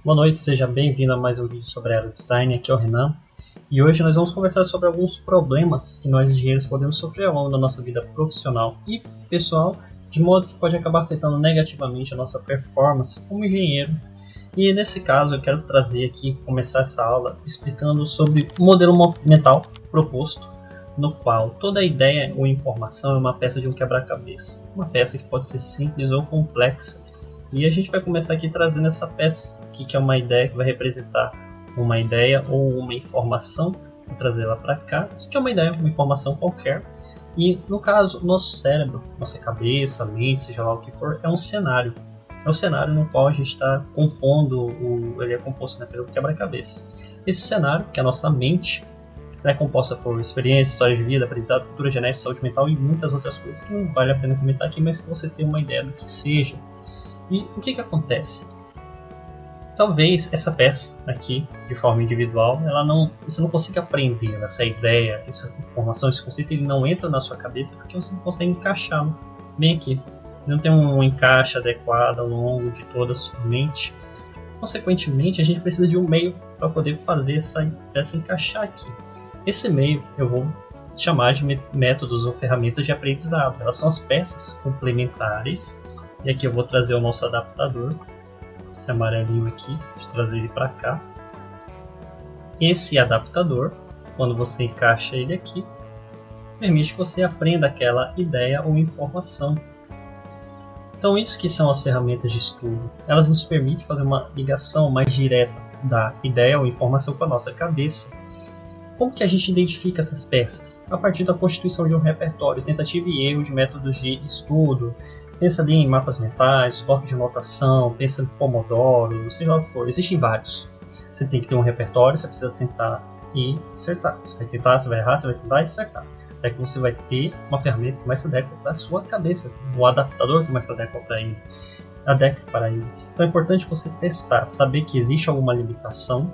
Boa noite, seja bem-vindo a mais um vídeo sobre aerodesign. Aqui é o Renan e hoje nós vamos conversar sobre alguns problemas que nós engenheiros podemos sofrer ao longo da nossa vida profissional e pessoal, de modo que pode acabar afetando negativamente a nossa performance como engenheiro. E nesse caso eu quero trazer aqui, começar essa aula explicando sobre o modelo mental proposto, no qual toda ideia ou informação é uma peça de um quebra-cabeça, uma peça que pode ser simples ou complexa. E a gente vai começar aqui trazendo essa peça aqui, que é uma ideia que vai representar uma ideia ou uma informação. Vou trazer ela para cá. Isso aqui é uma ideia, uma informação qualquer. E no caso, nosso cérebro, nossa cabeça, mente, seja lá o que for, é um cenário. É um cenário no qual a gente está compondo, ele é composto pelo quebra-cabeça. Esse cenário, que é a nossa mente, é composta por experiência, história de vida, aprendizado, cultura genética, saúde mental e muitas outras coisas que não vale a pena comentar aqui, mas que você tenha uma ideia do que seja. E o que acontece? Talvez essa peça aqui, de forma individual, você não consiga aprender essa ideia, essa informação, esse conceito, ele não entra na sua cabeça porque você não consegue encaixá-lo bem aqui. Não tem um encaixe adequado ao longo de toda a sua mente. Consequentemente, a gente precisa de um meio para poder fazer essa peça encaixar aqui. Esse meio eu vou chamar de métodos ou ferramentas de aprendizado. Elas são as peças complementares. E aqui eu vou trazer o nosso adaptador, esse amarelinho aqui, deixa eu trazer ele para cá. Esse adaptador, quando você encaixa ele aqui, permite que você aprenda aquela ideia ou informação. Então isso que são as ferramentas de estudo. Elas nos permitem fazer uma ligação mais direta da ideia ou informação com a nossa cabeça. Como que a gente identifica essas peças? A partir da constituição de um repertório, tentativa e erro de métodos de estudo. Pensa ali em mapas mentais, blocos de anotação, pensa em Pomodoro, seja lá o que for. Existem vários. Você tem que ter um repertório, você precisa tentar e acertar. Você vai tentar, você vai errar, você vai tentar e acertar. Até que você vai ter uma ferramenta que mais se adequa para a sua cabeça, um adaptador que mais se adequa para ele. Então é importante você testar, saber que existe alguma limitação.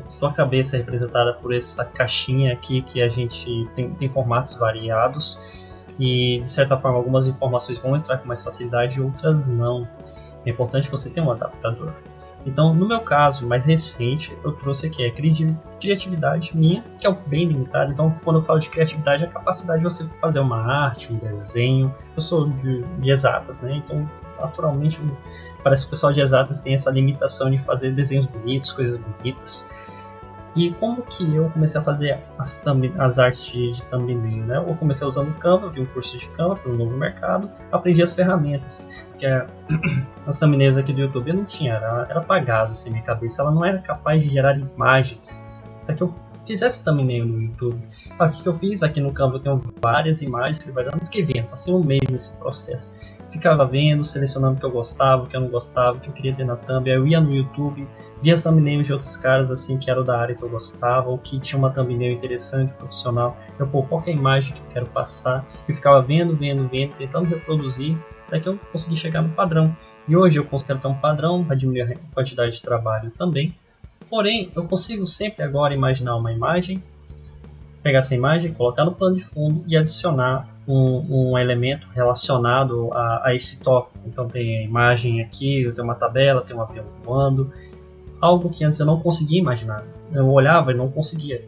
Sua cabeça é representada por essa caixinha aqui que a gente tem formatos variados. E de certa forma algumas informações vão entrar com mais facilidade e outras não. É importante você ter um adaptador. Então, no meu caso mais recente, eu trouxe aqui a criatividade minha, que é bem limitada. Então, quando eu falo de criatividade, é a capacidade de você fazer uma arte, um desenho. Eu sou de exatas, né? Então, naturalmente, parece que o pessoal de exatas tem essa limitação de fazer desenhos bonitos, coisas bonitas. E como que eu comecei a fazer as artes de thumbnail, né? Eu comecei usando o Canva, vi um curso de Canva para o novo mercado, aprendi as ferramentas, que as thumbnails aqui do YouTube eu não tinha, era apagado assim, minha cabeça, ela não era capaz de gerar imagens para que eu fizesse thumbnail no YouTube. O que eu fiz aqui no Canva, eu tenho várias imagens que ele vai dando, fiquei vendo, passei um mês nesse processo. Ficava vendo, selecionando o que eu gostava, o que eu não gostava, o que eu queria ter na thumb. Aí eu ia no YouTube, via as thumbnails de outros caras assim que eram da área que eu gostava, ou que tinha uma thumbnail interessante, profissional. Eu qual que é a imagem que eu quero passar. Eu ficava vendo, tentando reproduzir, até que eu consegui chegar no padrão. E hoje eu consigo ter um padrão, vai diminuir a quantidade de trabalho também. Porém, eu consigo sempre agora imaginar uma imagem, pegar essa imagem, colocar no plano de fundo e adicionar um elemento relacionado a esse tópico. Então tem a imagem aqui, eu tenho uma tabela, tem um avião voando, algo que antes eu não conseguia imaginar. Eu olhava e não conseguia.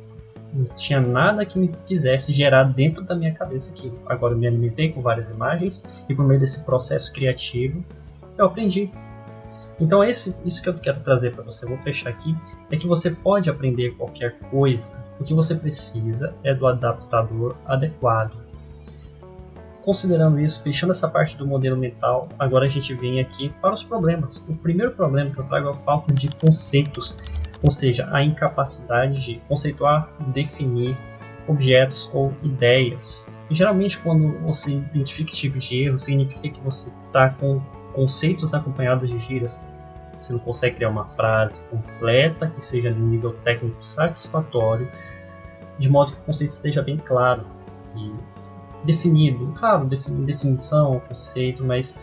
Não tinha nada que me fizesse gerar dentro da minha cabeça aquilo. Agora eu me alimentei com várias imagens e por meio desse processo criativo eu aprendi. Então isso que eu quero trazer para você, eu vou fechar aqui, é que você pode aprender qualquer coisa. O que você precisa é do adaptador adequado. Considerando isso, fechando essa parte do modelo mental, agora a gente vem aqui para os problemas. O primeiro problema que eu trago é a falta de conceitos, ou seja, a incapacidade de conceituar, definir objetos ou ideias. E, geralmente, quando você identifica esse tipo de erro, significa que você está com conceitos acompanhados de gírias. Você não consegue criar uma frase completa que seja de nível técnico satisfatório, de modo que o conceito esteja bem claro e definido. Claro, definição, conceito, mas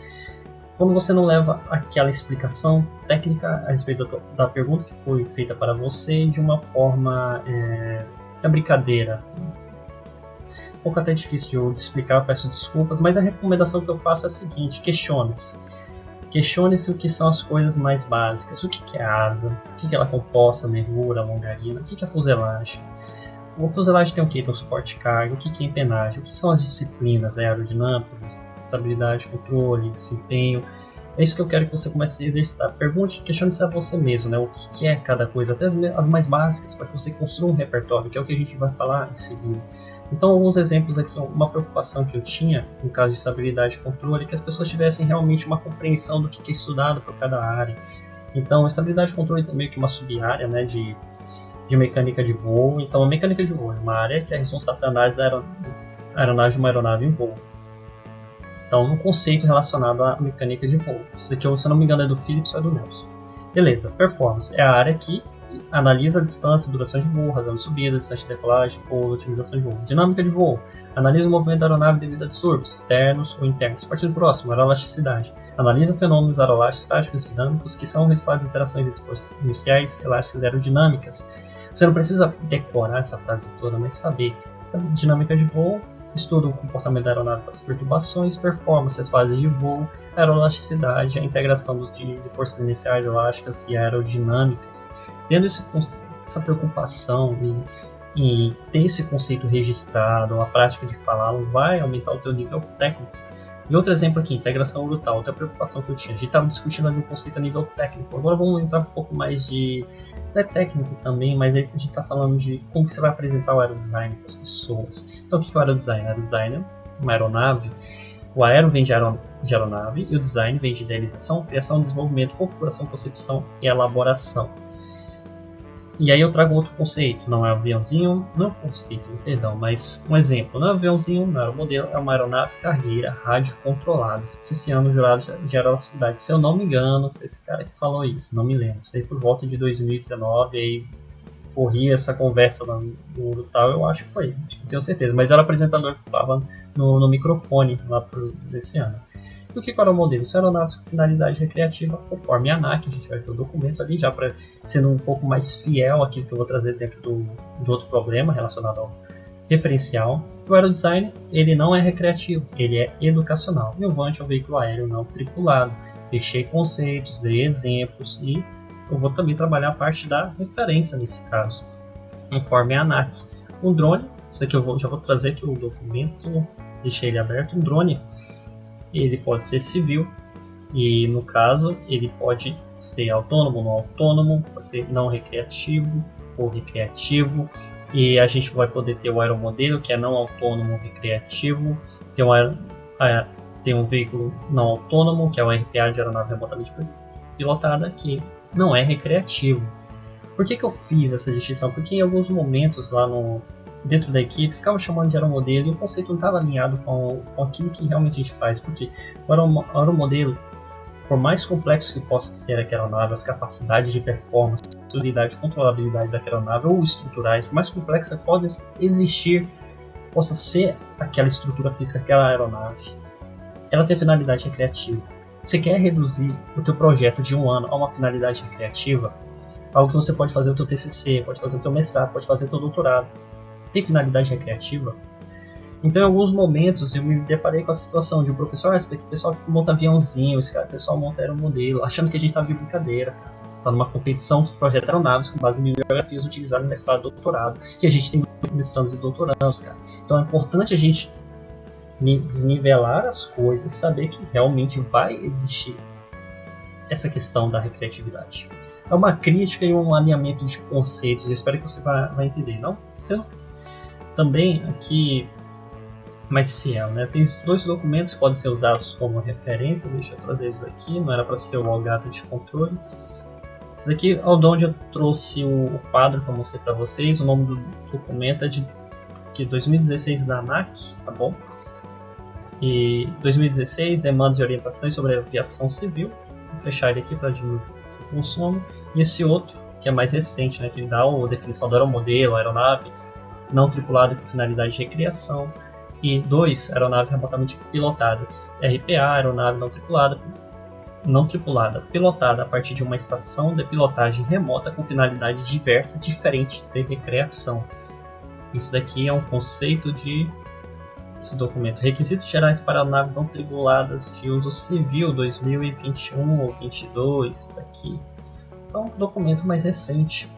quando você não leva aquela explicação técnica a respeito da pergunta que foi feita para você de uma forma da brincadeira. Um pouco até difícil de explicar, peço desculpas, mas a recomendação que eu faço é a seguinte: questione-se. Questione-se o que são as coisas mais básicas. O que é asa? O que ela é composta? Nervura, longarina? O que é fuselagem? O fuselagem tem o quê? Tem o suporte de carga. O que é empenagem? O que são as disciplinas? Aerodinâmica, estabilidade, controle, desempenho. É isso que eu quero que você comece a exercitar. Pergunte, questione-se a você mesmo, né? O que é cada coisa, até as mais básicas, para que você construa um repertório, que é o que a gente vai falar em seguida. Então, alguns exemplos aqui, uma preocupação que eu tinha, no caso de estabilidade e controle, é que as pessoas tivessem realmente uma compreensão do que é estudado por cada área. Então, estabilidade e controle é meio que uma sub-área, né, de mecânica de voo. Então, a mecânica de voo é uma área que é responsável pela análise da aeronave de uma aeronave em voo. Então, um conceito relacionado à mecânica de voo. Isso aqui, se eu não me engano, é do Phillips ou é do Nelson. Beleza, performance é a área que analisa a distância, duração de voo, razão de subida, distância de decolagem, pouso, otimização de voo. Dinâmica de voo analisa o movimento da aeronave devido a distúrbios externos ou internos. Partindo próximo, aeroelasticidade analisa fenômenos aeroelásticos, estáticos e dinâmicos que são resultados de interações entre forças iniciais, elásticas e aerodinâmicas. Você não precisa decorar essa frase toda, mas saber. Dinâmica de voo estuda o comportamento da aeronave para as perturbações, performance, as fases de voo, aeroelasticidade, a integração de forças iniciais, elásticas e aerodinâmicas. Tendo essa preocupação e ter esse conceito registrado, a prática de falá-lo vai aumentar o teu nível técnico. E outro exemplo aqui, integração brutal, outra preocupação que eu tinha. A gente estava discutindo ali um conceito a nível técnico. Agora vamos entrar um pouco mais de... Não é técnico também, mas a gente está falando de como que você vai apresentar o aerodesign para as pessoas. Então o que é o aerodesign? O aerodesign é uma aeronave. O aero vem de aeronave e o design vem de idealização, criação, desenvolvimento, configuração, concepção e elaboração. E aí eu trago outro conceito, não é um aviãozinho, não é um conceito, perdão, mas um exemplo. Não é um aviãozinho, não é um modelo, é uma aeronave cargueira rádio controlada, citiciano jurado de aeroelasticidade. Se eu não me engano, foi esse cara que falou isso, não me lembro. Sei por volta de 2019, aí corri essa conversa no tal, eu acho que foi, não tenho certeza. Mas era o apresentador que falava no microfone lá desse ano. E o que era o modelo? São aeronaves com finalidade recreativa, conforme a ANAC, a gente vai ver o documento ali, já para sendo um pouco mais fiel àquilo que eu vou trazer dentro do outro problema relacionado ao referencial. O aerodesign, ele não é recreativo, ele é educacional. E o VANT é o veículo aéreo não tripulado. Fechei conceitos, dei exemplos e eu vou também trabalhar a parte da referência nesse caso, conforme a ANAC. Um drone, isso aqui já vou trazer aqui o documento, deixei ele aberto. Um drone, ele pode ser civil e, no caso, ele pode ser autônomo, não autônomo, pode ser não recreativo ou recreativo. E a gente vai poder ter o aeromodelo, que é não autônomo recreativo. Tem um veículo não autônomo, que é o RPA de aeronave remotamente pilotada, que não é recreativo. Por que eu fiz essa distinção? Porque em alguns momentos lá dentro da equipe ficava chamando de aeromodelo e o conceito não estava alinhado com aquilo que realmente a gente faz. Porque o aeromodelo, por mais complexo que possa ser aquela aeronave, as capacidades de performance, utilidade e controlabilidade daquela aeronave ou estruturais, por mais complexa pode existir, possa ser aquela estrutura física, aquela aeronave, ela tem finalidade recreativa. Você quer reduzir o teu projeto de um ano a uma finalidade recreativa? Algo que você pode fazer o teu TCC, pode fazer o teu mestrado, pode fazer o teu doutorado. Tem finalidade recreativa? Então, em alguns momentos, eu me deparei com a situação de um professor, esse daqui, pessoal que monta aviãozinho, esse cara, pessoal monta aeromodelo, achando que a gente tava de brincadeira, cara. Tá numa competição que projeta aeronaves com base em bibliografias utilizadas no mestrado e doutorado, que a gente tem mestrandos e doutorandos, cara. Então, é importante a gente desnivelar as coisas, saber que realmente vai existir essa questão da recreatividade. É uma crítica e um alinhamento de conceitos, eu espero que você vai entender, não? Sendo também aqui mais fiel, né? Tem dois documentos que podem ser usados como referência, deixa eu trazer eles aqui, não era para ser o Algata de controle. Esse daqui é onde eu trouxe o quadro que eu mostrei para vocês, o nome do documento é de 2016 da ANAC, tá bom? E 2016, demandas e orientações sobre a aviação civil, vou fechar ele aqui para diminuir o consumo. E esse outro, que é mais recente, né, que dá a definição do aeromodelo, aeronave não tripulada com finalidade de recreação. E 2, aeronave remotamente pilotadas, RPA, aeronave não tripulada, pilotada a partir de uma estação de pilotagem remota com finalidade diversa, diferente de recreação. Isso daqui é um conceito de esse documento. Requisitos gerais para naves não tripuladas de uso civil 2021 ou 22, tá aqui. Então, um documento mais recente.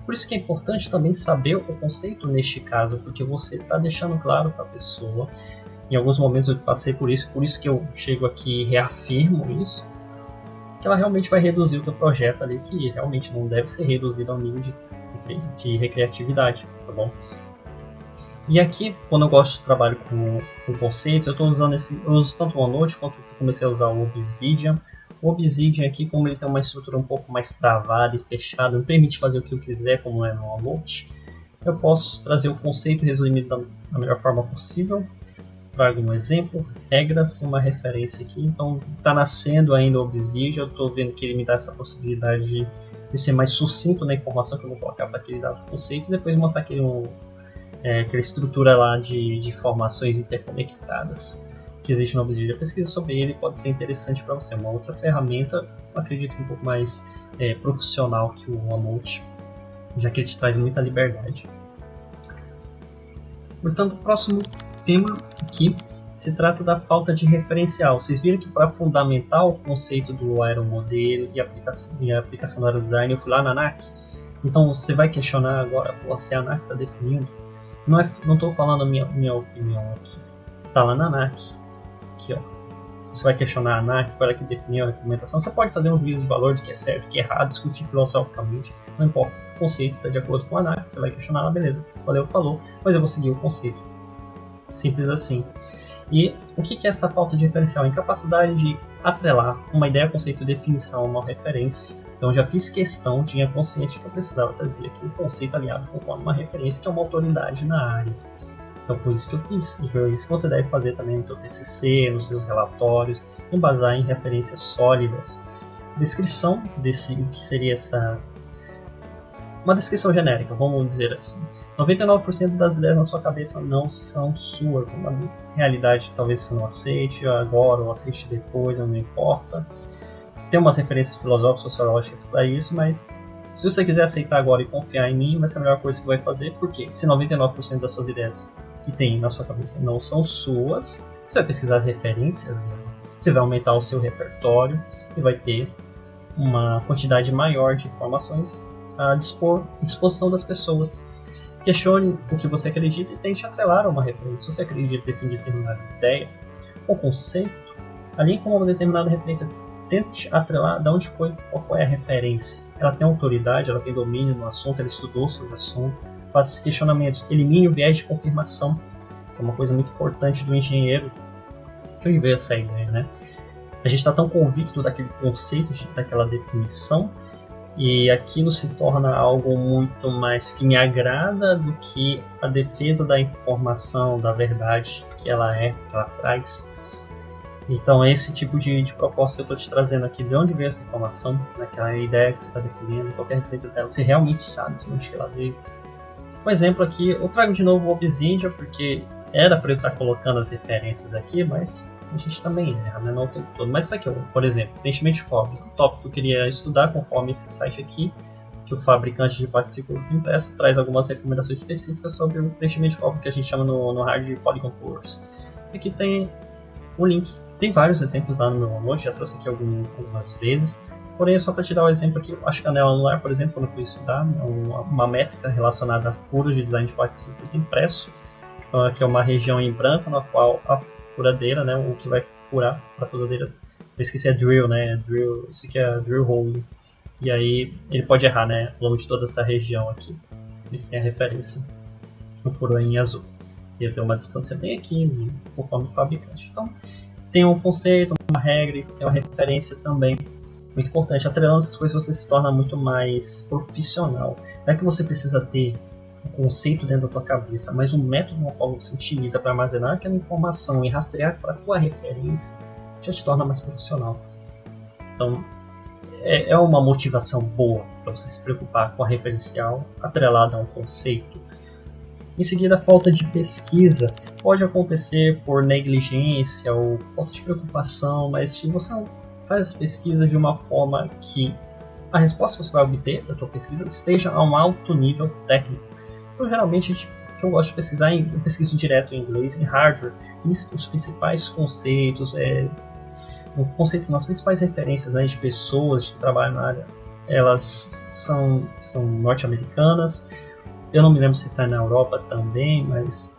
Por isso que é importante também saber o conceito neste caso, porque você está deixando claro para a pessoa. Em alguns momentos eu passei por isso que eu chego aqui e reafirmo isso, que ela realmente vai reduzir o teu projeto ali, que realmente não deve ser reduzido ao nível de recreatividade, tá bom? E aqui, quando eu gosto de trabalho com conceitos, eu uso tanto o OneNote quanto eu comecei a usar o Obsidian. O Obsidian aqui, como ele tem uma estrutura um pouco mais travada e fechada, não permite fazer o que eu quiser, como é no OneNote, eu posso trazer o conceito resumido da melhor forma possível. Trago um exemplo, regras e uma referência aqui. Então está nascendo ainda o Obsidian, eu estou vendo que ele me dá essa possibilidade de ser mais sucinto na informação que eu vou colocar para aquele dado conceito e depois montar aquela estrutura lá de informações interconectadas que existe no Obsidian. A pesquisa sobre ele pode ser interessante para você. Uma outra ferramenta, eu acredito um pouco mais profissional que o OneNote, já que ele te traz muita liberdade. Portanto, o próximo tema aqui se trata da falta de referencial. Vocês viram que para fundamentar o conceito do aeromodelo e a aplicação do aerodesign, eu fui lá na ANAC. Então você vai questionar agora, se a ANAC está definindo. Não estou falando a minha opinião aqui. Está lá na ANAC. Aqui, ó. Você vai questionar a ANAC, foi ela que definiu a regulamentação. Você pode fazer um juízo de valor de que é certo, que é errado, discutir filosoficamente. Não importa. O conceito está de acordo com a ANAC. Você vai questionar, beleza. Valeu, falou. Mas eu vou seguir o conceito. Simples assim. E o que é essa falta de referencial? A incapacidade de atrelar uma ideia, conceito e definição a uma referência. Então eu já fiz questão, tinha consciência de que eu precisava trazer aqui o conceito alinhado conforme uma referência, que é uma autoridade na área. Então foi isso que eu fiz, e foi isso que você deve fazer também no seu TCC, nos seus relatórios, embasar em referências sólidas. Descrição desse, o que seria uma descrição genérica, vamos dizer assim. 99% das ideias na sua cabeça não são suas. Na realidade, talvez você não aceite agora ou aceite depois, não importa. Tem umas referências filosóficas, sociológicas para isso, mas se você quiser aceitar agora e confiar em mim, vai ser a melhor coisa que vai fazer, porque se 99% das suas ideias que tem na sua cabeça não são suas, você vai pesquisar as referências dela, você vai aumentar o seu repertório e vai ter uma quantidade maior de informações à disposição das pessoas. Questione o que você acredita e tente atrelar a uma referência. Se você acredita em determinada ideia ou conceito, alinhe com uma determinada referência. Tente atrelar de onde foi, qual foi a referência. Ela tem autoridade, ela tem domínio no assunto, ela estudou sobre o assunto. Faça esses questionamentos. Elimine o viés de confirmação. Isso é uma coisa muito importante do engenheiro. De onde veio essa ideia, né? A gente está tão convicto daquele conceito, daquela definição, e aquilo se torna algo muito mais que me agrada do que a defesa da informação, da verdade que ela traz. Então é esse tipo de proposta que eu estou te trazendo aqui. De onde veio essa informação, naquela ideia que você está definindo, qualquer referência dela, você realmente sabe de onde que ela veio. Um exemplo aqui, eu trago de novo o Obsidian, porque era para eu estar colocando as referências aqui, mas a gente também erra, né? Não o tempo todo. Mas isso aqui, por exemplo, preenchimento de código. O tópico que eu queria estudar, conforme esse site aqui, que o fabricante de partículas do impresso traz algumas recomendações específicas sobre o preenchimento de código, que a gente chama no hard de Polygon Course. Aqui tem o link. Tem vários exemplos lá no meu OneNote, já trouxe aqui algumas vezes. Porém, só para te dar um exemplo aqui, a canela anular, por exemplo, quando eu fui estudar, é uma métrica relacionada a furos de design de partículas impresso. Então aqui é uma região em branco na qual a furadeira, né, o que vai furar a parafusadeira, eu esqueci, é drill, né, drill, isso aqui é drill hole. E aí ele pode errar, né, ao longo de toda essa região aqui. Ele tem a referência no furo em azul. E eu tenho uma distância bem aqui, conforme o fabricante. Então tem um conceito, uma regra e tem uma referência também. Muito importante, atrelando essas coisas você se torna muito mais profissional. Não é que você precisa ter um conceito dentro da tua cabeça, mas um método no qual você utiliza para armazenar aquela informação e rastrear para a tua referência já te torna mais profissional. Então é uma motivação boa para você se preocupar com a referencial atrelada a um conceito. Em seguida, a falta de pesquisa pode acontecer por negligência ou falta de preocupação, mas se você não faz as pesquisas de uma forma que a resposta que você vai obter da tua pesquisa esteja a um alto nível técnico. Então, geralmente, a gente que eu gosto de pesquisar, eu pesquiso direto em inglês, em hardware, e os principais conceitos, as principais referências, né, de pessoas que trabalham na área, elas são norte-americanas. Eu não me lembro se está na Europa também, mas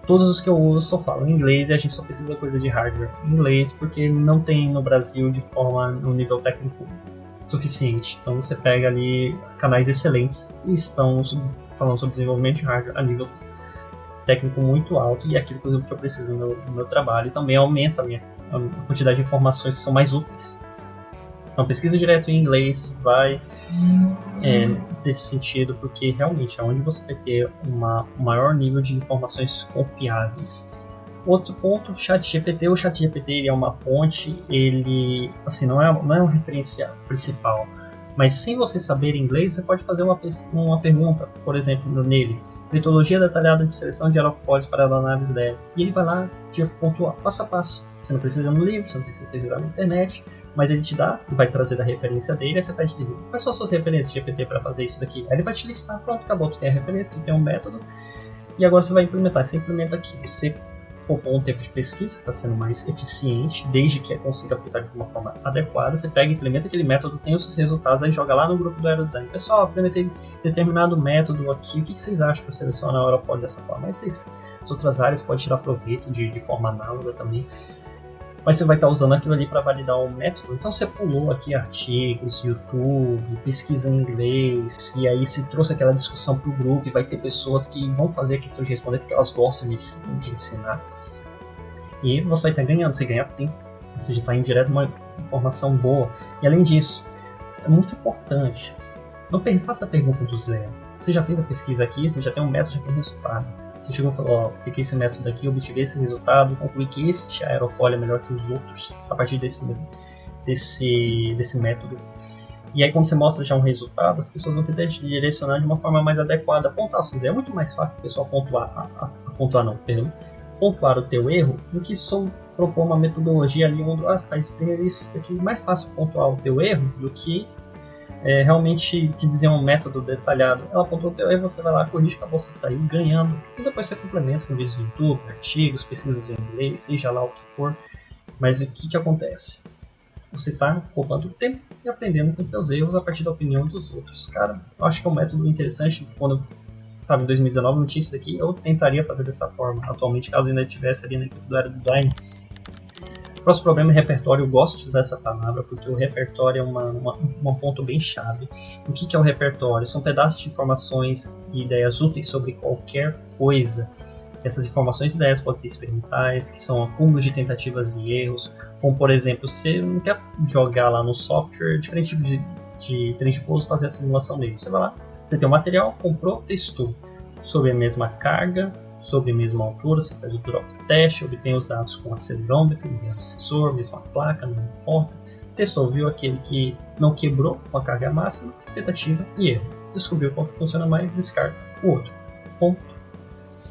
todos os que eu uso só falam inglês, e a gente só precisa coisa de hardware em inglês, porque não tem no Brasil de forma no nível técnico suficiente. Então você pega ali canais excelentes e estão falando sobre desenvolvimento de hardware a nível técnico muito alto, e é aquilo que eu preciso no meu trabalho, e também aumenta a quantidade de informações que são mais úteis. Então pesquisa direto em inglês vai nesse sentido, porque realmente é onde você vai ter um maior nível de informações confiáveis. Outro ponto, o ChatGPT. O ChatGPT ele é uma ponte, ele assim, não é uma referência principal, mas sem você saber inglês, você pode fazer uma pergunta, por exemplo, nele: metodologia detalhada de seleção de aerofólios para análise deles. E ele vai lá te pontuar passo a passo. Você não precisa no livro, você não precisa pesquisar na internet, mas ele te vai trazer da referência dele, aí você pede: quais são as suas referências de GPT para fazer isso daqui? Aí ele vai te listar, pronto, acabou, tu tem a referência, tu tem um método, e agora você vai implementar. Você implementa aqui, você poupou um tempo de pesquisa, está sendo mais eficiente, desde que consiga aplicar de uma forma adequada. Você pega e implementa aquele método, tem os seus resultados, aí joga lá no grupo do Aerodesign: pessoal, implementei determinado método aqui, o que vocês acham que eu seleciono a aerofólio dessa forma? Aí as outras áreas podem tirar proveito de forma análoga também, mas você vai estar usando aquilo ali para validar o método. Então você pulou aqui artigos, YouTube, pesquisa em inglês, e aí se trouxe aquela discussão para o grupo, e vai ter pessoas que vão fazer questão de responder porque elas gostam de ensinar. E você vai estar ganhando, você ganha tempo, você já está em direto uma informação boa. E além disso, é muito importante, não faça a pergunta do zero. Você já fez a pesquisa aqui, você já tem um método, já tem resultado. Você chegou e falou: apliquei esse método aqui, obtive esse resultado, concluí que este aerofólio é melhor que os outros a partir desse método. E aí quando você mostra já um resultado, as pessoas vão tentar te direcionar de uma forma mais adequada, apontar. Se quiser, é muito mais fácil a pessoa pontuar o teu erro do que só propor uma metodologia ali onde faz primeiro isso daqui. É mais fácil pontuar o teu erro do que realmente te dizer um método detalhado. Ela apontou o teu erro, você vai lá, corrige, acabou, você sair ganhando, e depois você complementa com vídeos no YouTube, artigos, pesquisas em inglês, seja lá o que for. Mas o que acontece? Você está poupando tempo e aprendendo com os seus erros a partir da opinião dos outros. Cara, eu acho que é um método interessante. Quando eu estava em 2019, não tinha isso daqui, eu tentaria fazer dessa forma atualmente, caso ainda estivesse ali na equipe do Aerodesign. O próximo problema é repertório. Eu gosto de usar essa palavra porque o repertório é um ponto bem chave. O que é o repertório? São pedaços de informações e ideias úteis sobre qualquer coisa. Essas informações e ideias podem ser experimentais, que são acúmulos de tentativas e erros, como por exemplo, você não quer jogar lá no software diferentes tipos de trem de pouso, fazer a simulação dele. Você vai lá, você tem o material, comprou, testou sobre a mesma carga, sobre a mesma altura, você faz o drop test, obtém os dados com acelerômetro, mesmo sensor, mesma placa, não importa. Testou, viu aquele que não quebrou com a carga máxima, tentativa e erro. Descobriu qual que funciona mais, descarta o outro. Ponto.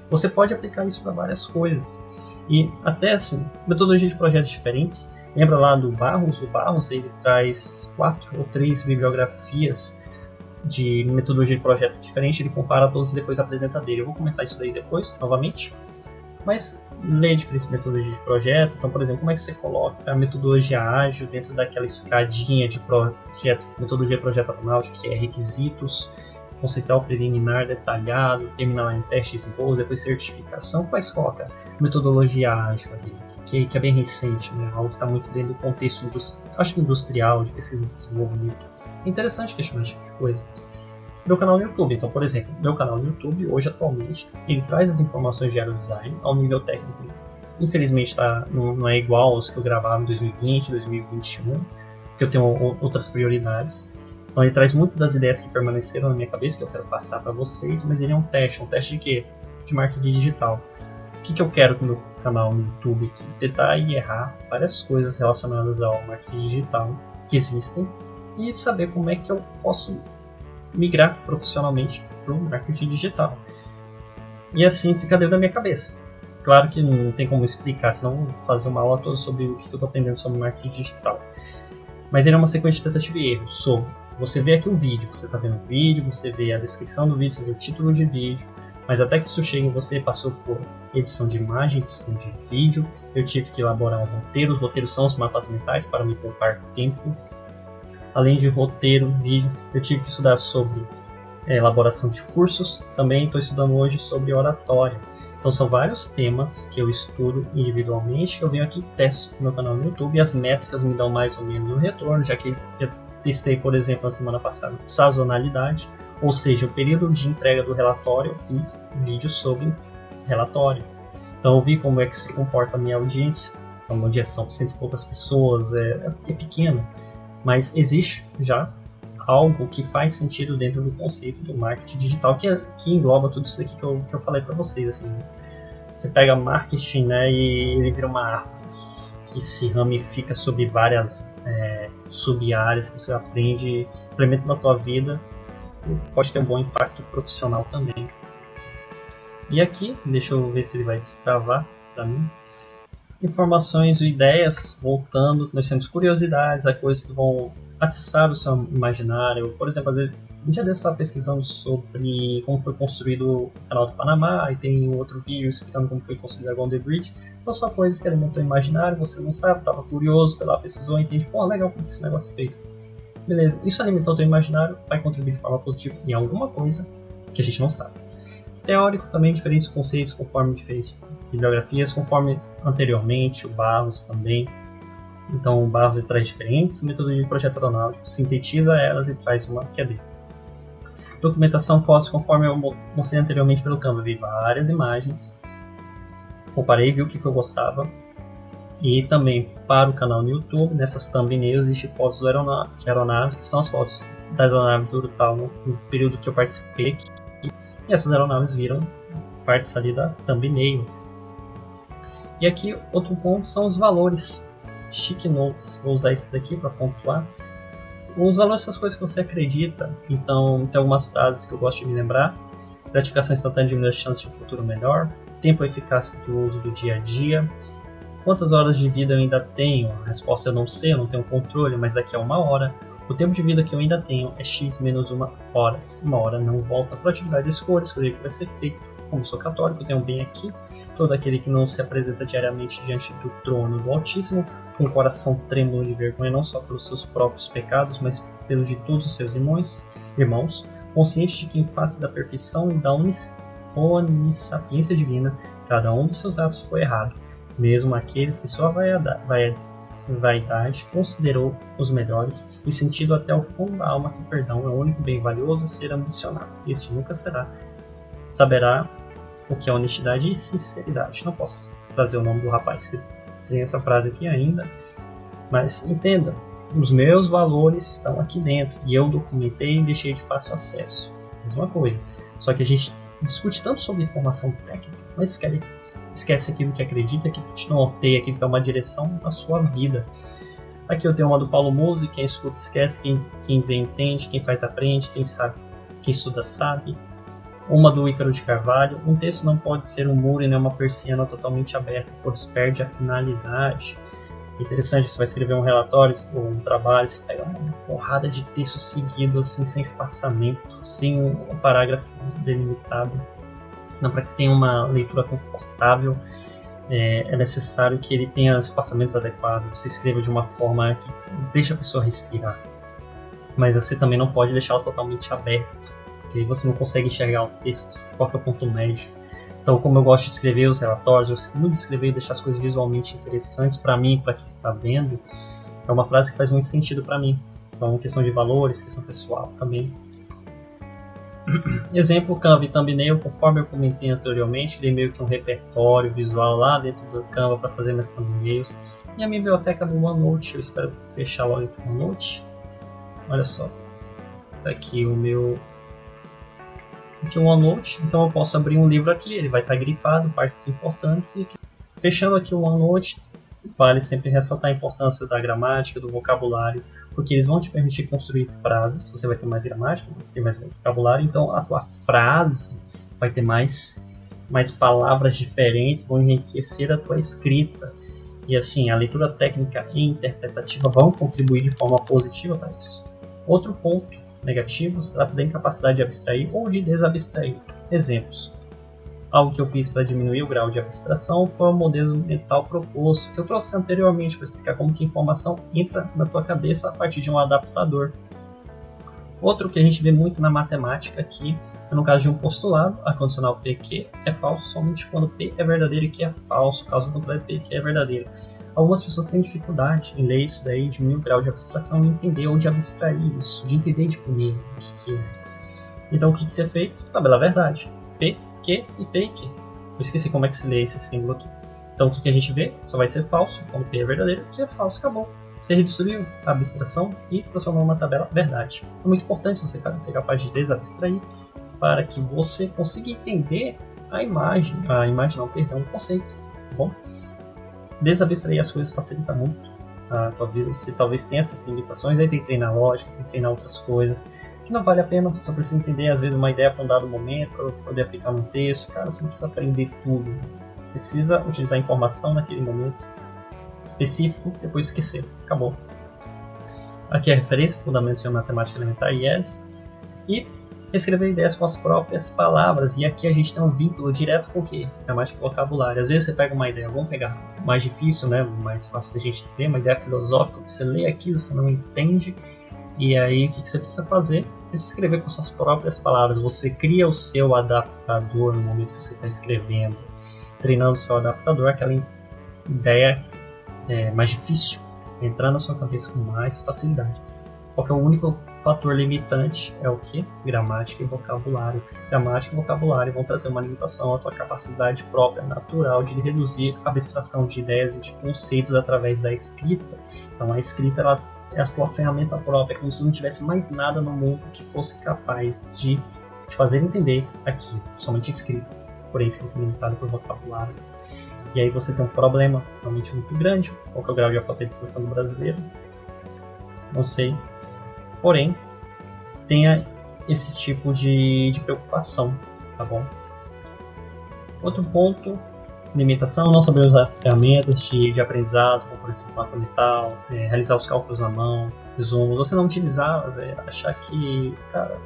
Você pode aplicar isso para várias coisas. E até assim, metodologia de projetos diferentes. Lembra lá do Barros? O Barros ele traz 4 ou 3 bibliografias de metodologia de projeto diferente, ele compara todos e depois apresenta dele. Eu vou comentar isso daí depois, novamente. Mas lê diferentes metodologias de projeto. Então, por exemplo, como é que você coloca a metodologia ágil dentro daquela escadinha de projeto, metodologia de projeto aeronáutico, que é requisitos, conceitual, preliminar, detalhado, terminal em testes e voos, depois certificação. Como é que você coloca metodologia ágil ali, que é bem recente, né? Algo que está muito dentro do contexto industrial, de pesquisa e desenvolvimento. É interessante questionar esse tipo de coisa. Meu canal no YouTube. Então, por exemplo, meu canal no YouTube, hoje, atualmente, ele traz as informações de aerodesign ao nível técnico. Infelizmente, não é igual aos que eu gravava em 2020, 2021, porque eu tenho outras prioridades. Então, ele traz muitas das ideias que permaneceram na minha cabeça, que eu quero passar para vocês, mas ele é um teste de quê? De marketing digital. O que eu quero com o meu canal no YouTube aqui? Tentar e errar várias coisas relacionadas ao marketing digital que existem, e saber como é que eu posso migrar profissionalmente para o marketing digital. E assim fica dentro da minha cabeça. Claro que não tem como explicar, senão eu vou fazer uma aula toda sobre o que eu estou aprendendo sobre marketing digital. Mas ele é uma sequência de tentativa e erro. Você vê aqui o vídeo, você está vendo o vídeo, você vê a descrição do vídeo, você vê o título de vídeo, Mas até que isso chegue em você, passou por edição de imagem, edição de vídeo, eu tive que elaborar um roteiro. Os roteiros são os mapas mentais para me poupar tempo. Além de roteiro, vídeo, eu tive que estudar sobre elaboração de cursos. Também estou estudando hoje sobre oratória. Então são vários temas que eu estudo individualmente, que eu venho aqui e testo no meu canal no YouTube, e as métricas me dão mais ou menos um retorno, já que eu testei, por exemplo, na semana passada, sazonalidade, ou seja, o período de entrega do relatório, eu fiz vídeos sobre relatório. Então eu vi como é que se comporta a minha audiência. Então, onde são 100 e poucas pessoas, é pequeno, mas existe já algo que faz sentido dentro do conceito do marketing digital, que engloba tudo isso aqui que eu falei para vocês. Assim, você pega marketing, né, e ele vira uma árvore que se ramifica sobre várias sub-áreas que você aprende, implementa na tua vida, e pode ter um bom impacto profissional também. E aqui, deixa eu ver se ele vai destravar para mim. Informações e ideias, voltando, nós temos curiosidades, coisas que vão atiçar o seu imaginário. Por exemplo, às vezes, um dia desse eu estava pesquisando sobre como foi construído o canal do Panamá, e tem outro vídeo explicando como foi construído a Golden Bridge. São só coisas que alimentam o imaginário, você não sabe, estava curioso, foi lá, pesquisou, entende, pô, legal como esse negócio é feito. Beleza, isso alimentou o teu imaginário, vai contribuir de forma positiva em alguma coisa que a gente não sabe. Teórico também, diferentes conceitos conforme diferentes bibliografias, conforme anteriormente, o Barros também. Então o Barros traz diferentes metodologias de projeto aeronáutico, sintetiza elas e traz uma que é dele. Documentação, fotos, conforme eu mostrei anteriormente pelo Canva, vi várias imagens, comparei, vi o que eu gostava. E também para o canal no YouTube, nessas thumbnails, existem fotos de aeronaves, que são as fotos das aeronaves do Urtal no período que eu participei aqui. E essas aeronaves viram partes ali da thumbnail. E aqui outro ponto são os valores. Sticky Notes, vou usar esse daqui para pontuar. Os valores são as coisas que você acredita. Então tem algumas frases que eu gosto de me lembrar. Gratificação instantânea diminui as chances de um futuro melhor. Tempo eficaz do uso do dia a dia. Quantas horas de vida eu ainda tenho? A resposta eu não sei, eu não tenho controle, mas daqui a 1 hora. O tempo de vida que eu ainda tenho é x menos 1 hora. 1 hora não volta para a atividade de escolha o que vai ser feito. Como sou católico, tenho bem aqui. Todo aquele que não se apresenta diariamente diante do trono do Altíssimo, com o coração trêmulo de vergonha, não só pelos seus próprios pecados, mas pelos de todos os seus irmãos, consciente de que em face da perfeição e da onissapiência divina, cada um dos seus atos foi errado, mesmo aqueles que sua vaidade considerou os melhores, e sentido até o fundo da alma que o perdão é o único bem valioso a ser ambicionado. Este nunca saberá o que é honestidade e sinceridade. Não posso trazer o nome do rapaz que tem essa frase aqui ainda, mas entenda, os meus valores estão aqui dentro e eu documentei e deixei de fácil acesso. Mesma coisa, só que a gente discute tanto sobre informação técnica, mas esquece aquilo que acredita, aquilo que te norteia, aquilo que dá uma direção na sua vida. Aqui eu tenho uma do Paulo Musi: quem escuta esquece, quem vê entende, quem faz aprende, quem estuda sabe. Uma do Ícaro de Carvalho: um texto não pode ser um muro e nem uma persiana totalmente aberta, pois perde a finalidade. Interessante, você vai escrever um relatório ou um trabalho, você pega uma porrada de texto seguido, assim, sem espaçamento, sem um parágrafo delimitado. Não, para que tenha uma leitura confortável, é necessário que ele tenha espaçamentos adequados. Você escreva de uma forma que deixa a pessoa respirar, mas você também não pode deixá-lo totalmente aberto, porque aí você não consegue enxergar o texto, qual que é o ponto médio. Então, como eu gosto de escrever os relatórios, eu gosto muito de escrever e deixar as coisas visualmente interessantes para mim e para quem está vendo, é uma frase que faz muito sentido para mim. Então, questão de valores, questão pessoal também. Exemplo, Canva e Thumbnail, conforme eu comentei anteriormente, criei meio que um repertório visual lá dentro do Canva para fazer minhas thumbnails. E a minha biblioteca do OneNote, eu espero fechar logo aqui o OneNote. Olha só, tá aqui o meu... Aqui o OneNote, então eu posso abrir um livro aqui, ele vai estar grifado, partes importantes, e fechando aqui o OneNote, vale sempre ressaltar a importância da gramática, do vocabulário, porque eles vão te permitir construir frases, você vai ter mais gramática, vai ter mais vocabulário, então a tua frase vai ter mais palavras diferentes, vão enriquecer a tua escrita, e assim, a leitura técnica e interpretativa vão contribuir de forma positiva para isso. Outro ponto negativo se trata da incapacidade de abstrair ou de desabstrair. Exemplos: Algo que eu fiz para diminuir o grau de abstração foi o modelo mental proposto, que eu trouxe anteriormente para explicar como que a informação entra na tua cabeça a partir de um adaptador. Outro que a gente vê muito na matemática aqui, é no caso de um postulado, a condicional PQ é falso somente quando P é verdadeiro e Q é falso, caso contrário PQ é verdadeiro. Algumas pessoas têm dificuldade em ler isso daí, diminuir o grau de abstração e entender onde abstrair isso, de entender de primeiro o que é. Então o que é feito? Tabela verdade. P, Q e P e Q. Eu esqueci como é que se lê esse símbolo aqui. Então o que a gente vê? Só vai ser falso quando P é verdadeiro, Q é falso, acabou. Você reduziu a abstração e transformou uma tabela verdade. É muito importante você ser capaz de desabstrair para que você consiga entender o conceito, tá bom? Desabstrair as coisas facilita muito a tua vida. Você talvez tenha essas limitações, aí tem que treinar lógica, tem que treinar outras coisas, que não vale a pena, você só precisa entender às vezes uma ideia para um dado momento, para poder aplicar num texto. Cara, você não precisa aprender tudo, precisa utilizar a informação naquele momento específico, depois esquecer, acabou. Aqui é a referência, Fundamentos de Matemática Elementar, yes, e escrever ideias com as próprias palavras, e aqui a gente tem um vínculo direto com o que? Gramática e vocabulário. Às vezes você pega uma ideia, vamos pegar mais difícil, né, mais fácil da gente ter, uma ideia filosófica, você lê aquilo, você não entende, e aí o que você precisa fazer? Precisa escrever com suas próprias palavras, você cria o seu adaptador no momento que você está escrevendo, treinando o seu adaptador, aquela ideia mais difícil, entrar na sua cabeça com mais facilidade. Porque o único fator limitante é o que? Gramática e vocabulário. Gramática e vocabulário vão trazer uma limitação à tua capacidade própria, natural, de reduzir a abstração de ideias e de conceitos através da escrita. Então a escrita ela é a tua ferramenta própria, é como se não tivesse mais nada no mundo que fosse capaz de te fazer entender aquilo, somente a escrita, porém a escrita é limitada por vocabulário. E aí você tem um problema realmente muito grande. Qual que é o grau de alfabetização do brasileiro? Não sei. Porém, tenha esse tipo de preocupação, tá bom? Outro ponto, limitação, não saber usar ferramentas de aprendizado, como por exemplo mapa mental, realizar os cálculos na mão, resumos, você não utilizá-las, achar que, cara,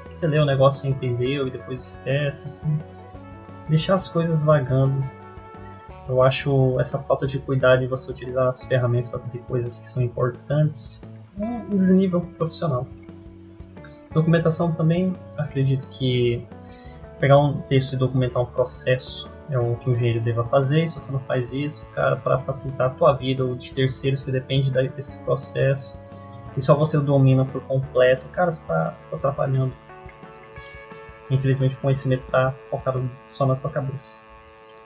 você lê o negócio sem entender e depois esquece, assim, deixar as coisas vagando. Eu acho essa falta de cuidado de você utilizar as ferramentas para ter coisas que são importantes um desnível profissional. Documentação também, acredito que pegar um texto e documentar um processo é o que o engenheiro deva fazer. E se você não faz isso, cara, para facilitar a tua vida ou de terceiros que depende desse processo, e só você o domina por completo, cara, você está atrapalhando. Infelizmente o conhecimento está focado só na tua cabeça.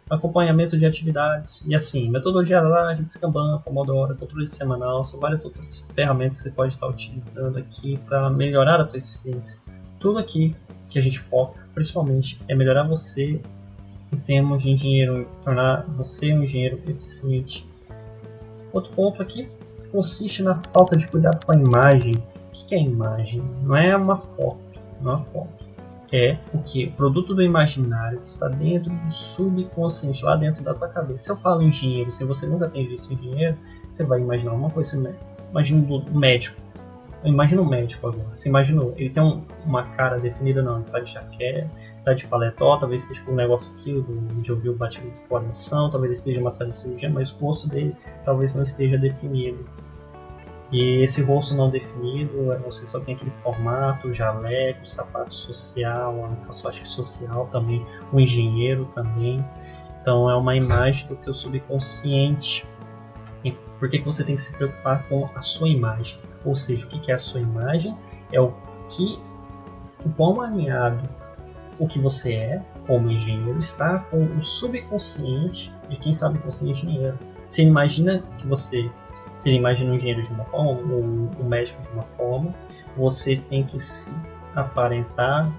Acompanhamento de atividades e assim, metodologia Agile, Kanban, Pomodoro, controle semanal, são várias outras ferramentas que você pode estar utilizando aqui para melhorar a tua eficiência. Tudo aqui que a gente foca, principalmente, é melhorar você em termos de engenheiro, tornar você um engenheiro eficiente. Outro ponto aqui consiste na falta de cuidado com a imagem. O que é imagem? Não é uma foto, não é uma foto. É o que? O produto do imaginário que está dentro do subconsciente, lá dentro da tua cabeça. Se eu falo engenheiro, se você nunca tem visto engenheiro, você vai imaginar uma coisa. Imagina um médico. Imagina um médico agora. Você imaginou? Ele tem uma cara definida? Não, ele tá de jaqueta, tá de paletó, talvez esteja com um negócio aqui de ouvir o batimento do coração, talvez esteja uma sala de cirurgia, mas o rosto dele talvez não esteja definido. E esse rosto não definido, você só tem aquele formato, o jaleco, o sapato social, a calçote social também, o engenheiro também. Então é uma imagem do teu subconsciente. E por que você tem que se preocupar com a sua imagem? Ou seja, o que é a sua imagem? É o quão alinhado o que você é como engenheiro está com o subconsciente de quem sabe que você é engenheiro. Você imagina que você... Se ele imagina um engenheiro de uma forma, um médico de uma forma, você tem que se aparentar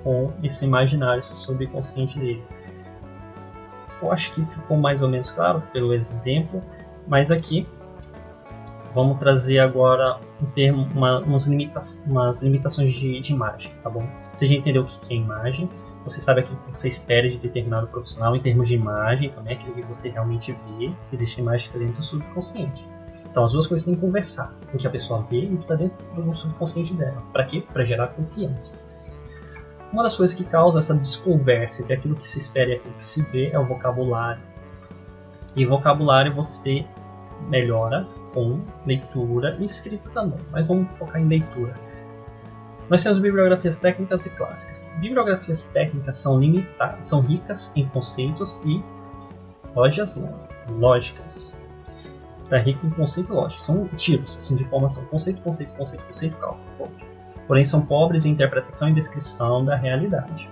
com esse imaginário, esse subconsciente dele. Eu acho que ficou mais ou menos claro pelo exemplo, mas aqui vamos trazer agora umas limitações de imagem, tá bom? Você já entendeu o que é imagem, você sabe aquilo que você espera de determinado profissional em termos de imagem, também aquilo que você realmente vê, existe imagem que está dentro do subconsciente. Então as duas coisas têm que conversar, o que a pessoa vê e o que está dentro do subconsciente dela. Para quê? Para gerar confiança. Uma das coisas que causa essa desconversa entre aquilo que se espera e aquilo que se vê é o vocabulário. E vocabulário você melhora com leitura e escrita também, mas vamos focar em leitura. Nós temos bibliografias técnicas e clássicas. Bibliografias técnicas são limitadas, são ricas em conceitos e lógicas. Tá rico em conceito e lógica. São tiros assim, de informação. Conceito, cálculo. Porém, são pobres em interpretação e descrição da realidade.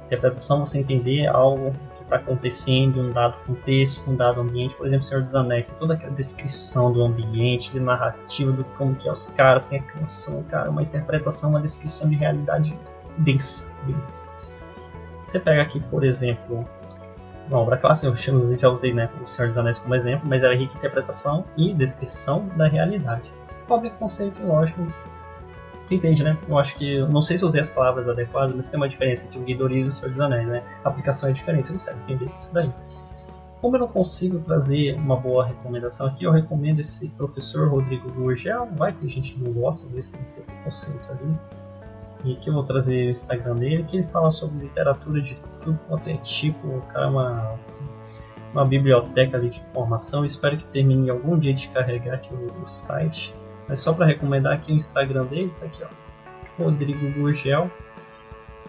Interpretação, você entender algo que está acontecendo em um dado contexto, um dado ambiente. Por exemplo, Senhor dos Anéis, tem toda aquela descrição do ambiente, de narrativa, do como que é os caras, tem a canção, cara, uma interpretação, uma descrição de realidade densa. Você pega aqui, por exemplo, uma obra clássica, eu já usei, né, o Senhor dos Anéis como exemplo, mas ela é rica em interpretação e descrição da realidade. Pobre conceito e lógico. Tu entende, né? Eu acho que, não sei se eu usei as palavras adequadas, mas tem uma diferença entre o Guia do Ouriço e o Senhor dos Anéis, né? A aplicação é diferente, você consegue entender isso daí. Como eu não consigo trazer uma boa recomendação aqui, eu recomendo esse professor Rodrigo Gurgel. Vai ter gente que não gosta, às vezes tem que ter preconceito ali. E aqui eu vou trazer o Instagram dele, que ele fala sobre literatura de tudo quanto é tipo. O cara é uma biblioteca ali de informação. Eu espero que termine algum dia de carregar aqui o site. Mas só para recomendar aqui o Instagram dele, tá aqui, ó, Rodrigo Gurgel.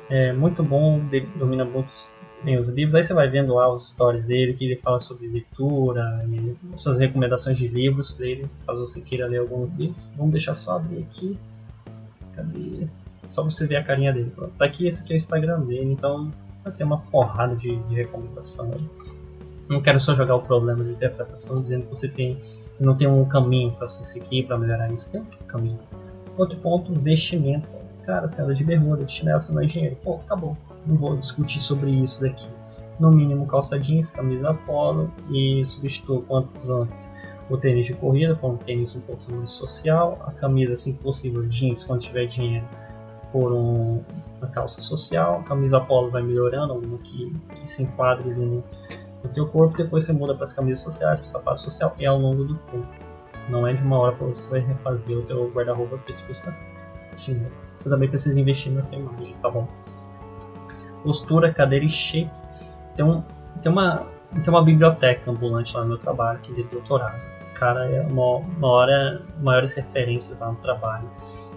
É muito bom, domina muitos bem os livros. Aí você vai vendo lá os stories dele, que ele fala sobre leitura, e suas recomendações de livros dele, caso você queira ler algum livro. Vamos deixar só abrir aqui. Cadê? Só você ver a carinha dele. Pronto. Tá aqui, esse aqui é o Instagram dele, então vai ter uma porrada de recomendação aí. Não quero só jogar o problema de interpretação dizendo que você não tem um caminho para você seguir para melhorar isso. Tem outro caminho. Outro ponto, vestimenta. Cara, você anda de bermuda, de chinelo, você não é engenheiro. Ponto, acabou. Não vou discutir sobre isso daqui. No mínimo, calça jeans, camisa polo e substitua quantos antes o tênis de corrida, com um tênis um pouquinho mais social. A camisa, assim que possível, jeans, quando tiver dinheiro, por uma calça social. A camisa polo vai melhorando, alguma que se enquadre ali no teu corpo. Depois você muda para as camisas sociais, para o sapato social, e ao longo do tempo. Não é de uma hora para você vai refazer o teu guarda-roupa, porque isso custa dinheiro. Você também precisa investir na tua imagem, tá bom? Postura, cadeira e shape. Tem uma biblioteca ambulante lá no meu trabalho, que é de doutorado. Cara, é maiores referências lá no trabalho.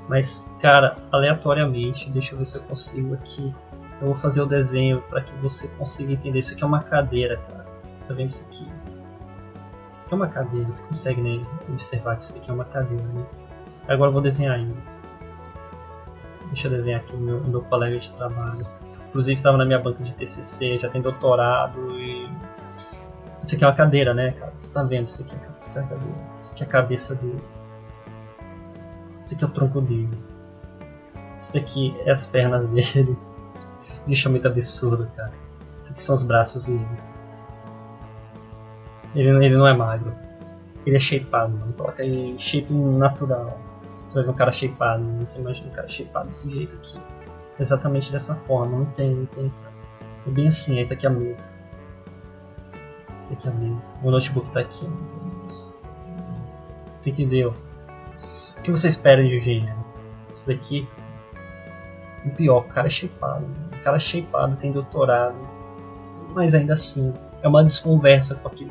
Mas, cara, aleatoriamente, deixa eu ver se eu consigo aqui. Eu vou fazer o desenho para que você consiga entender. Isso aqui é uma cadeira, cara. Tá vendo isso aqui? Isso aqui é uma cadeira. Você consegue, né, observar que isso aqui é uma cadeira, né? Agora eu vou desenhar ele. Deixa eu desenhar aqui o meu colega de trabalho. Inclusive estava na minha banca de TCC, já tem doutorado e... Isso aqui é uma cadeira, né, cara? Você tá vendo? Isso aqui é a cadeira. Isso aqui é a cabeça dele. Isso aqui é o tronco dele. Isso daqui é as pernas dele. Isso é muito absurdo, cara. Isso aqui são os braços dele. Ele não é magro. Ele é shapeado, mano. Coloca aí shape natural. Você vai ver um cara shapeado. Não tem mais um cara shapeado desse jeito aqui. Exatamente dessa forma. Não tem, cara. É bem assim. Aí tá aqui a mesa. Tá aqui a mesa. O notebook tá aqui, mais ou menos. Tu entendeu? O que você espera de engenheiro? Isso daqui. O pior, o cara é shapeado. O cara é shapeado, tem doutorado. Mas ainda assim, é uma desconversa com aquilo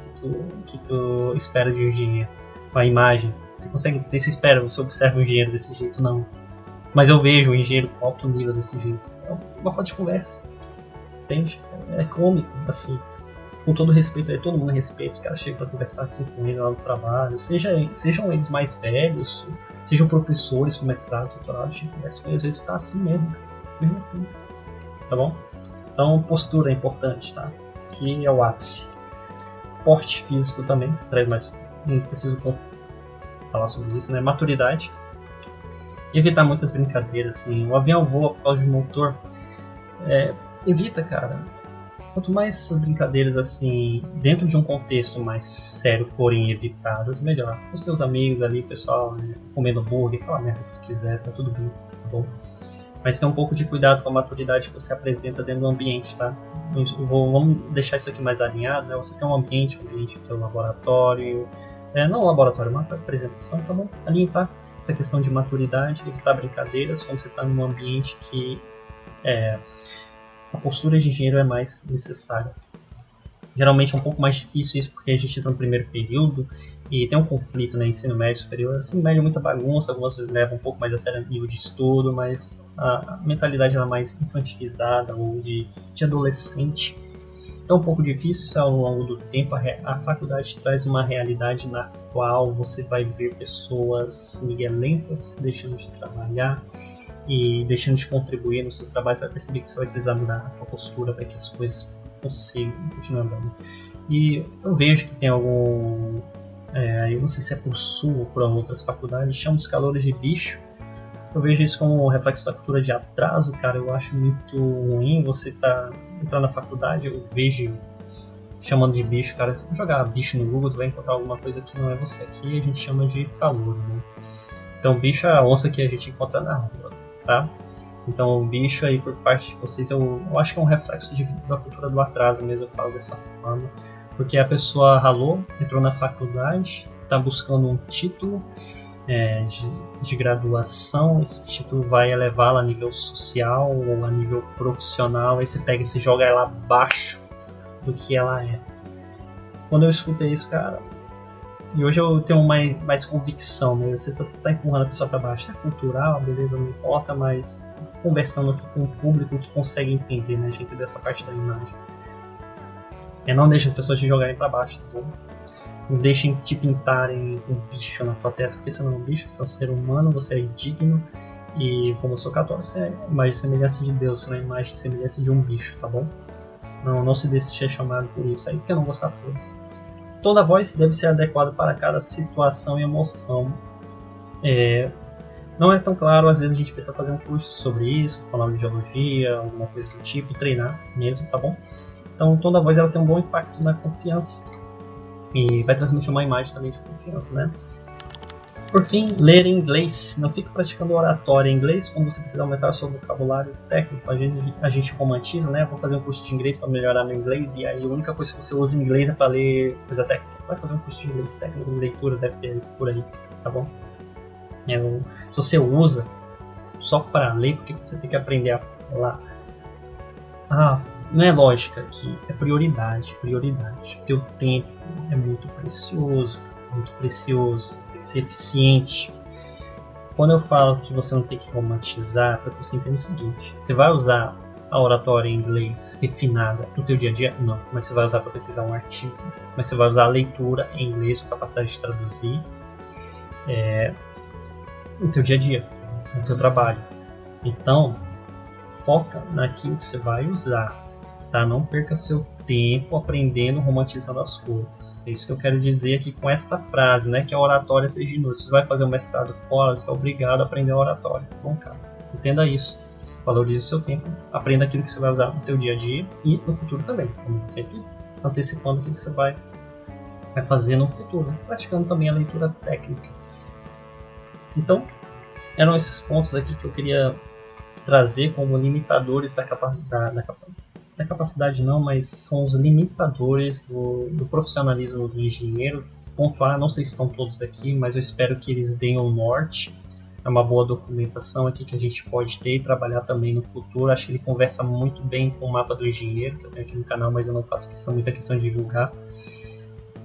que tu espera de um engenheiro. Com a imagem. Você consegue ter, você espera, você observa um engenheiro desse jeito, não. Mas eu vejo um engenheiro com alto nível desse jeito. É uma falta de conversa. Entende? É cômico, assim. Com todo respeito aí, todo mundo respeita, os caras chegam pra conversar assim com ele lá no trabalho. Sejam eles mais velhos, sejam professores com mestrado, doutorado, chegam com eles, às vezes tá assim mesmo, cara. Mesmo assim. Tá bom? Então, postura é importante, tá? Isso aqui é o ápice. Porte físico também, traz mais. Não preciso falar sobre isso, né? Maturidade. Evitar muitas brincadeiras, assim. O avião voa por causa de motor. Evita, cara. Quanto mais essas brincadeiras, assim, dentro de um contexto mais sério forem evitadas, melhor. Com os seus amigos ali, pessoal, né, comendo hambúrguer, fala a merda que tu quiser, tá tudo bem, tá bom? Mas tem um pouco de cuidado com a maturidade que você apresenta dentro do ambiente, tá? Vamos deixar isso aqui mais alinhado, né? Você tem um ambiente do teu laboratório, não um laboratório, uma apresentação, tá bom? Alinhe, tá? Essa questão de maturidade, evitar brincadeiras quando você está num ambiente que a postura de engenheiro é mais necessária. Geralmente é um pouco mais difícil isso porque a gente entra no primeiro período e tem um conflito, né, ensino médio superior. Ensino médio é muita bagunça, algumas levam um pouco mais a sério o nível de estudo, mas a mentalidade ela é mais infantilizada ou de adolescente. Então é um pouco difícil ao longo do tempo. A faculdade traz uma realidade na qual você vai ver pessoas miguelentas deixando de trabalhar e deixando de contribuir nos seus trabalhos. Você vai perceber que você vai precisar mudar a sua postura para que as coisas consigam continuar andando. E eu vejo que tem algum... eu não sei se é por Sul ou por outras faculdades, chamam os calouros de bicho. Eu vejo isso como um reflexo da cultura de atraso, cara. Eu acho muito ruim você entrar na faculdade, eu vejo chamando de bicho, cara. Se você jogar bicho no Google, tu vai encontrar alguma coisa que não é você. Aqui a gente chama de calouro, né? Então bicho é a onça que a gente encontra na rua, tá? Então o bicho aí por parte de vocês, eu acho que é um reflexo da cultura do atraso mesmo, eu falo dessa forma. Porque a pessoa ralou, entrou na faculdade, tá buscando um título, de graduação, esse título vai elevá-la a nível social ou a nível profissional, aí você pega e se joga ela abaixo do que ela é. Quando eu escutei isso, cara, e hoje eu tenho mais convicção mesmo, você só tá empurrando a pessoa para baixo, é cultural, beleza, não importa, mas conversando aqui com o público que consegue entender, né, a gente dessa parte da imagem. Não deixe as pessoas te jogarem para baixo, tá bom? Não deixem te pintarem um bicho na tua testa, porque você não é um bicho, você é um ser humano, você é digno. E como eu sou católico, você é a imagem e semelhança de Deus, você não é a imagem e semelhança de um bicho, tá bom? Não se deixe ser chamado por isso, aí que eu não gostar força. Toda voz deve ser adequada para cada situação e emoção. Não é tão claro, às vezes a gente precisa fazer um curso sobre isso, falar de geologia, alguma coisa do tipo, treinar mesmo, tá bom? Então toda voz ela tem um bom impacto na confiança. E vai transmitir uma imagem também de confiança, né? Por fim, ler em inglês. Não fique praticando oratória em inglês quando você precisa aumentar o seu vocabulário técnico. Às vezes a gente romantiza, né? Vou fazer um curso de inglês para melhorar meu inglês e aí a única coisa que você usa em inglês é para ler coisa técnica. Vai fazer um curso de inglês técnico de leitura, deve ter por aí, tá bom? Se você usa só para ler, porque você tem que aprender a falar? Não é lógica aqui, é prioridade. Teu tempo é muito precioso, você tem que ser eficiente. Quando eu falo que você não tem que romantizar, para que você entenda o seguinte: você vai usar a oratória em inglês refinada no teu dia a dia? Não, mas você vai usar para pesquisar um artigo, mas você vai usar a leitura em inglês, a capacidade de traduzir no teu dia a dia, no teu trabalho. Então, foca naquilo que você vai usar. Tá? Não perca seu tempo aprendendo, romantizando as coisas. É isso que eu quero dizer aqui com esta frase, né? Que a oratória seja inútil. Você vai fazer um mestrado fora, você é obrigado a aprender a oratória. Bom, cara, entenda isso. Valorize seu tempo, aprenda aquilo que você vai usar no teu dia a dia e no futuro também. Como sempre, antecipando aquilo que você vai fazer no futuro, praticando também a leitura técnica. Então, eram esses pontos aqui que eu queria trazer como limitadores da capacidade não, mas são os limitadores do profissionalismo do engenheiro. Pontuar, não sei se estão todos aqui, mas eu espero que eles deem o norte. É uma boa documentação aqui que a gente pode ter e trabalhar também no futuro. Acho que ele conversa muito bem com o mapa do engenheiro, que eu tenho aqui no canal, mas eu não faço muita questão de divulgar.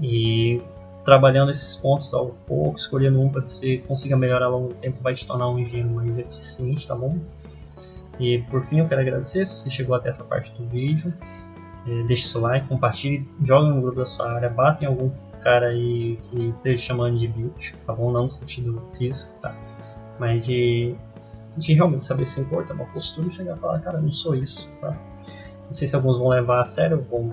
E trabalhando esses pontos ao pouco, escolhendo um para que você consiga melhorar ao longo do tempo, vai te tornar um engenheiro mais eficiente, tá bom? E por fim eu quero agradecer se você chegou até essa parte do vídeo. Deixe seu like, compartilhe, jogue no grupo da sua área, bata em algum cara aí que esteja chamando de build, tá bom? Não no sentido físico, tá? Mas de realmente saber se importa uma postura e chegar e falar, cara, eu não sou isso, tá? Não sei se alguns vão levar a sério, vão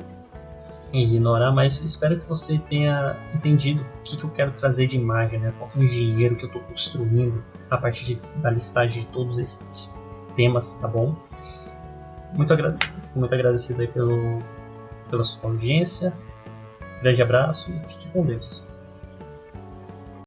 ignorar, mas espero que você tenha entendido o que eu quero trazer de imagem, né? Qual que é o engenheiro que eu estou construindo a partir da listagem de todos esses temas, tá bom? Fico muito agradecido aí pela sua audiência. Grande abraço e fique com Deus.